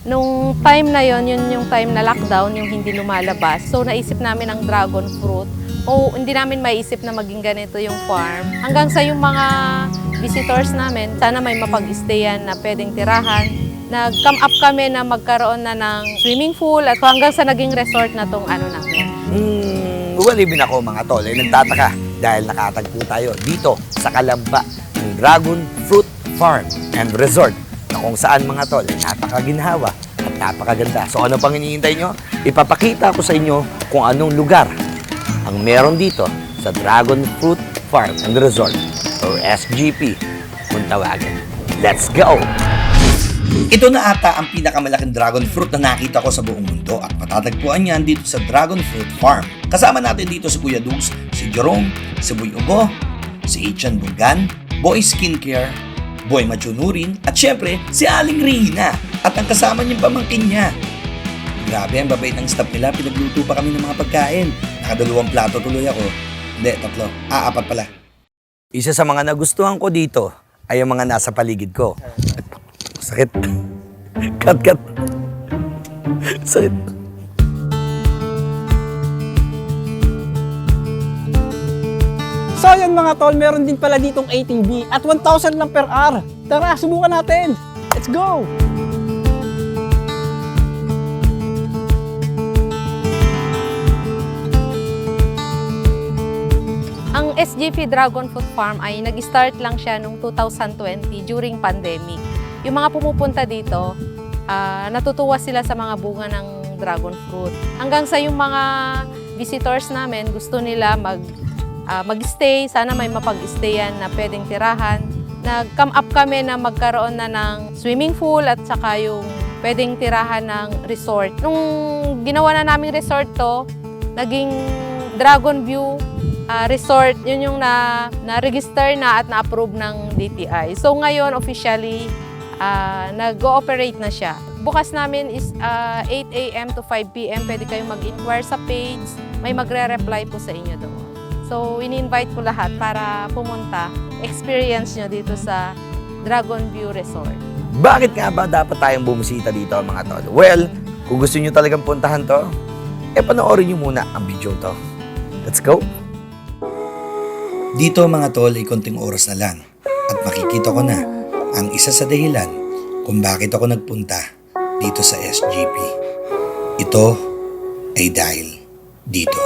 Nung time na yon, yun yung time na lockdown, yung hindi lumalabas. So naisip namin ang dragon fruit. O hindi namin maiisip na maging ganito yung farm. Hanggang sa yung mga visitors namin, sana may mapag-stayan na pwedeng tirahan. Nag-come up kami na magkaroon na ng swimming pool at hanggang sa naging resort na tong ano namin. Walibin ako mga tol, nagtataka dahil nakatagpo tayo dito sa Kalamba ng Dragon Fruit Farm and Resort na kung saan mga tol, napakaginhawa at napakaganda. So ano pang hinihintay nyo? Ipapakita ko sa inyo kung anong lugar ang meron dito sa Dragon Fruit Farm and Resort or SGP kung tawagin. Let's go! Ito na ata ang pinakamalaking dragon fruit na nakita ko sa buong mundo at matatagpuan yan dito sa Dragon Fruit Farm. Kasama natin dito si Kuya Dugs, si Jerome, si Boy Ugo, si Ichan Bugan, Boy Skincare, Boy Machunurin, at syempre si Aling Rina at ang kasama niyang pamangkin niya. Grabe ang babait ng staff nila, pinagluto pa kami ng mga pagkain. Nakadalawang plato tuloy ako. Hindi, tatlo. Apat pala. Isa sa mga nagustuhan ko dito ay ang mga nasa paligid ko. Sakit. Cut. Sakit. So yun mga tol, meron din pala ditong 18B at 1,000 lang per hour. Tara, subukan natin. Let's go! Ang SGP Dragon Fruit Farm ay nag-start lang siya noong 2020 during pandemic. Yung mga pumupunta dito, natutuwa sila sa mga bunga ng dragon fruit. Hanggang sa yung mga visitors namin, gusto nila mag-stay, sana may mapag-stayan na pwedeng tirahan. Nag-come up kami na magkaroon na ng swimming pool at saka yung pwedeng tirahan ng resort. Nung ginawa na naming resort to, naging Dragon View Resort, yun yung na-register na at na-approve ng DTI. So ngayon, officially, nag-ooperate na siya. Bukas namin is 8 a.m. to 5 p.m. Pwede kayong mag-inquire sa page. May magre-reply po sa inyo doon. So, ini-invite ko lahat para pumunta, experience nyo dito sa Dragon View Resort. Bakit nga ba dapat tayong bumisita dito mga tol? Well, kung gusto nyo talagang puntahan to, panoorin nyo muna ang video to. Let's go! Dito mga tol ay konting oras na lang at makikita ko na ang isa sa dahilan kung bakit ako nagpunta dito sa SGP. Ito ay dahil dito.